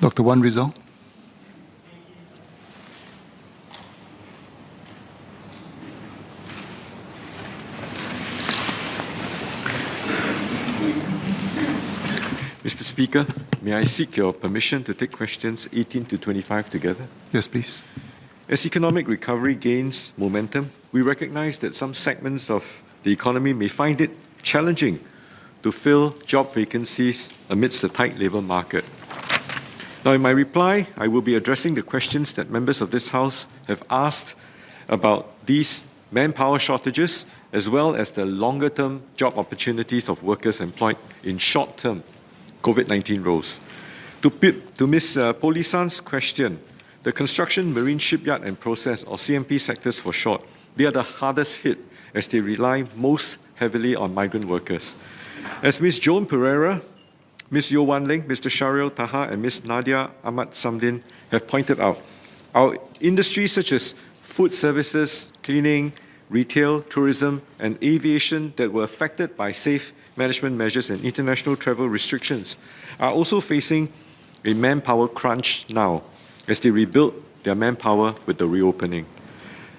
Dr. Wan Rizal. Mr. Speaker, may I seek your permission to take questions 18 to 25 together? Yes, please. As economic recovery gains momentum, we recognize that some segments of the economy may find it challenging to fill job vacancies amidst the tight labour market. Now, in my reply, I will be addressing the questions that members of this House have asked about these manpower shortages, as well as the longer-term job opportunities of workers employed in short-term COVID-19 roles. To Ms. Polisan's question, the construction, marine, shipyard and process, or CMP sectors for short, they are the hardest hit as they rely most heavily on migrant workers. As Ms. Joan Pereira, Ms. Yeo Wan Leng, Mr. Shahril Taha and Ms. Nadia Ahmad Samdin have pointed out, our industries such as food services, cleaning, retail, tourism and aviation that were affected by safe management measures and international travel restrictions are also facing a manpower crunch now as they rebuild their manpower with the reopening.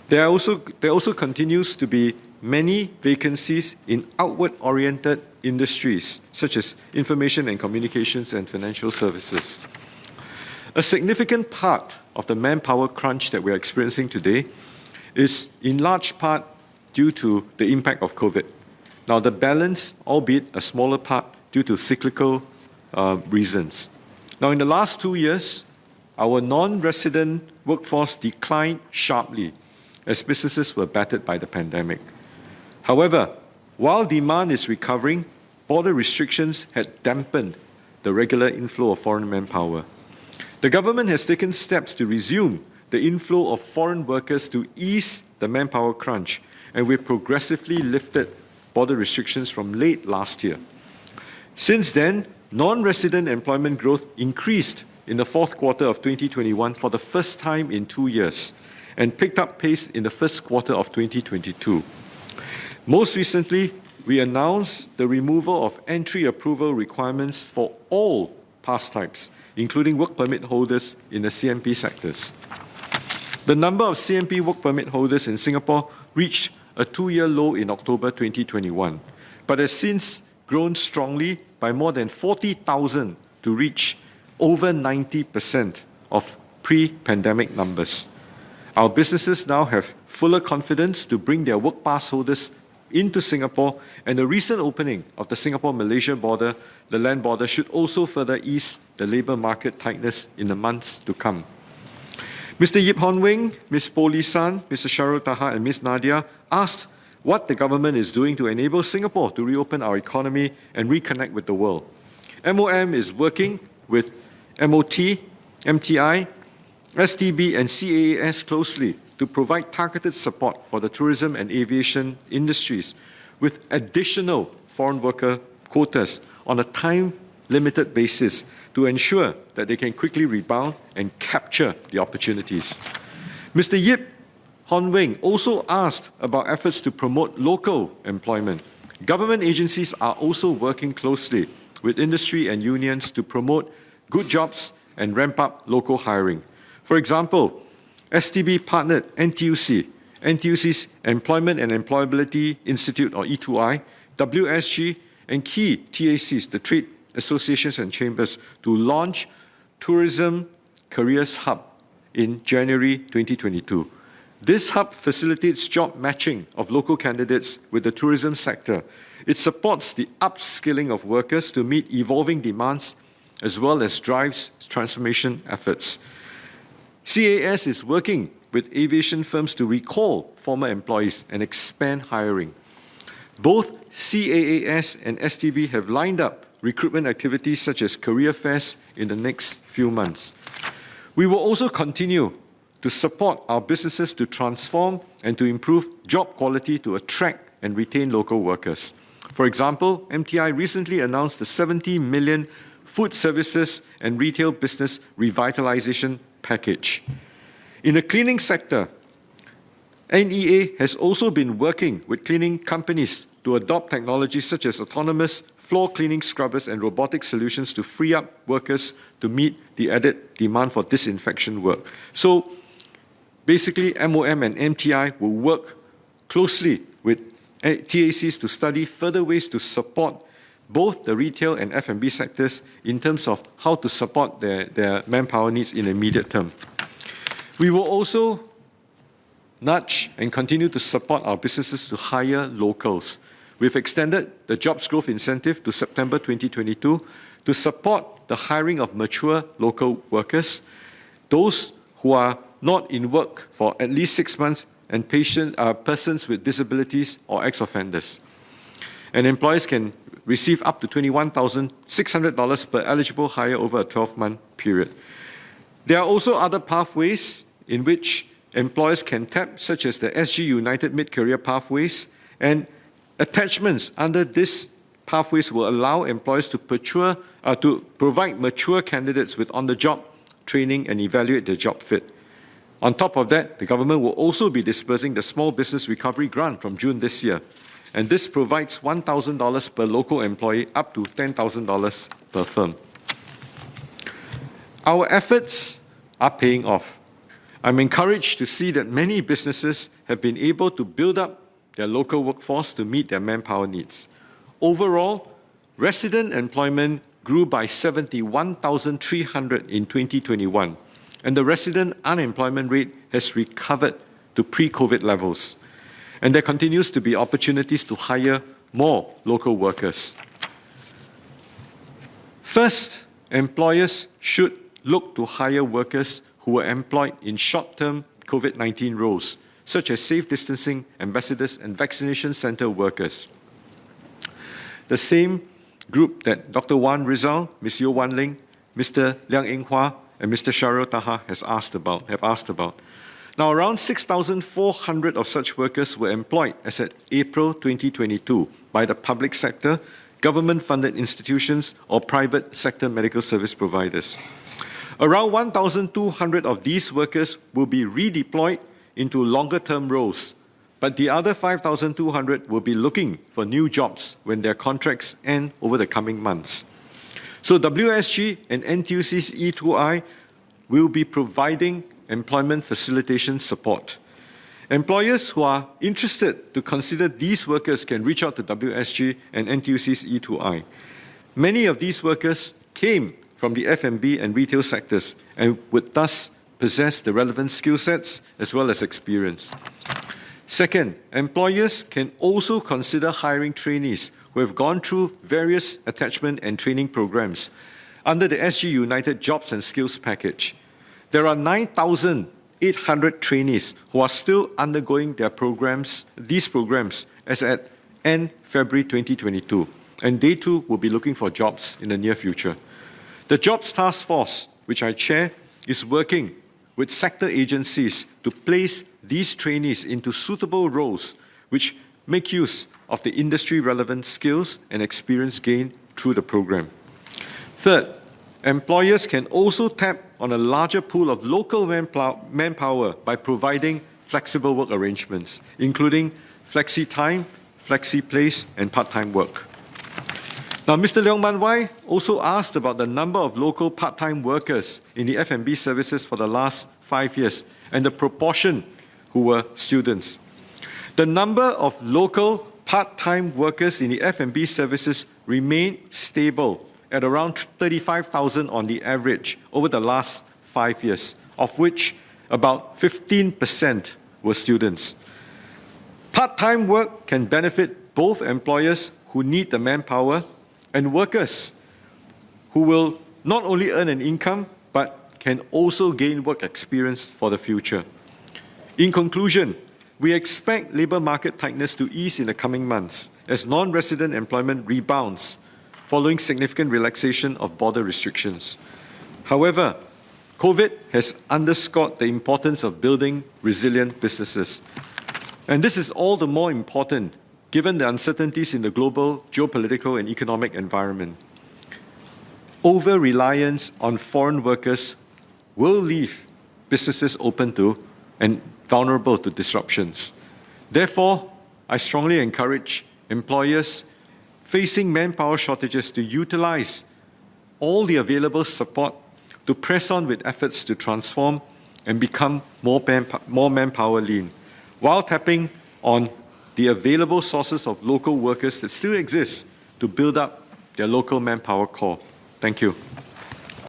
There also continues to be many vacancies in outward-oriented industries such as information and communications and financial services. A significant part of the manpower crunch that we are experiencing today is in large part due to the impact of COVID. Now, the balance, albeit a smaller part, due to cyclical reasons. Now, in the last 2 years, our non-resident workforce declined sharply as businesses were battered by the pandemic. However, while demand is recovering, border restrictions had dampened the regular inflow of foreign manpower. The government has taken steps to resume the inflow of foreign workers to ease the manpower crunch, and we've progressively lifted border restrictions from late last year. Since then, non-resident employment growth increased in the fourth quarter of 2021 for the first time in 2 years and picked up pace in the first quarter of 2022. Most recently, we announced the removal of entry approval requirements for all pass types, including work permit holders in the CMP sectors. The number of CMP work permit holders in Singapore reached a 2-year low in October 2021, but has since grown strongly by more than 40,000 to reach over 90% of pre-pandemic numbers. Our businesses now have fuller confidence to bring their work pass holders into Singapore, and the recent opening of the Singapore-Malaysia border, the land border, should also further ease the labour market tightness in the months to come. Mr. Yip Hon Wing, Ms. Polisan, Mr. Shahril Taha and Ms. Nadia asked what the government is doing to enable Singapore to reopen our economy and reconnect with the world. MOM is working with MOT, MTI, STB and CAAS closely to provide targeted support for the tourism and aviation industries with additional foreign worker quotas on a time-limited basis to ensure that they can quickly rebound and capture the opportunities. Mr. Yip Hon Wing also asked about efforts to promote local employment. Government agencies are also working closely with industry and unions to promote good jobs and ramp up local hiring. For example, STB partnered NTUC, NTUC's Employment and Employability Institute, or E2I, WSG, and key TACs, the trade associations and chambers, to launch Tourism Careers Hub in January 2022. This hub facilitates job matching of local candidates with the tourism sector. It supports the upskilling of workers to meet evolving demands as well as drives transformation efforts. CAS is working with aviation firms to recall former employees and expand hiring. Both CAAS and STB have lined up recruitment activities such as career fairs in the next few months. We will also continue to support our businesses to transform and to improve job quality to attract and retain local workers. For example, MTI recently announced the 70 million food services and retail business revitalization package. In the cleaning sector, NEA has also been working with cleaning companies to adopt technologies such as autonomous floor cleaning scrubbers, and robotic solutions to free up workers to meet the added demand for disinfection work. So basically, MOM and MTI will work closely with TACs to study further ways to support both the retail and F&B sectors in terms of how to support their manpower needs in the immediate term. We will also nudge and continue to support our businesses to hire locals. We've extended the jobs growth incentive to September 2022 to support the hiring of mature local workers, those who are not in work for at least 6 months, and persons with disabilities or ex-offenders. And employers can receive up to $21,600 per eligible hire over a 12-month period. There are also other pathways in which employers can tap, such as the SG United Mid-Career Pathways, and attachments under these pathways will allow employers to provide mature candidates with on-the-job training and evaluate their job fit. On top of that, the government will also be disbursing the Small Business Recovery Grant from June this year, and this provides $1,000 per local employee up to $10,000 per firm. Our efforts are paying off. I'm encouraged to see that many businesses have been able to build up their local workforce to meet their manpower needs. Overall, resident employment grew by 71,300 in 2021, and the resident unemployment rate has recovered to pre-COVID levels. And there continues to be opportunities to hire more local workers. First, employers should look to hire workers who were employed in short-term COVID-19 roles, such as safe distancing ambassadors and vaccination center workers. The same group that Dr. Wan Rizal, Ms. Yeo Wan Ling, Mr. Liang Eng Hua, and Mr. Sharul Taha have asked about. Now, around 6,400 of such workers were employed as at April 2022 by the public sector, government-funded institutions, or private sector medical service providers. Around 1,200 of these workers will be redeployed into longer-term roles, but the other 5,200 will be looking for new jobs when their contracts end over the coming months. So WSG and NTUC's E2I will be providing employment facilitation support. Employers who are interested to consider these workers can reach out to WSG and NTUC's E2I. Many of these workers came from the F&B and retail sectors and would thus possess the relevant skill sets as well as experience. Second, employers can also consider hiring trainees who have gone through various attachment and training programs under the SG United Jobs and Skills Package. There are 9,800 trainees who are still undergoing these programs as at end February 2022, and they too will be looking for jobs in the near future. The Jobs Task Force, which I chair, is working with sector agencies to place these trainees into suitable roles which make use of the industry-relevant skills and experience gained through the program. Third, employers can also tap on a larger pool of local manpower by providing flexible work arrangements, including flexi-time, flexi-place, and part-time work. Now, Mr. Leong Man Wai also asked about the number of local part-time workers in the F&B services for the last 5 years and the proportion who were students. The number of local part-time workers in the F&B services remained stable at around 35,000 on the average over the last 5 years, of which about 15% were students. Part-time work can benefit both employers who need the manpower and workers who will not only earn an income, but can also gain work experience for the future. In conclusion, we expect labour market tightness to ease in the coming months as non-resident employment rebounds following significant relaxation of border restrictions. However, COVID has underscored the importance of building resilient businesses. And this is all the more important given the uncertainties in the global geopolitical and economic environment. Over-reliance on foreign workers will leave businesses open to and vulnerable to disruptions. Therefore, I strongly encourage employers facing manpower shortages to utilize all the available support to press on with efforts to transform and become more manpower lean, while tapping on the available sources of local workers that still exist to build up their local manpower core. Thank you.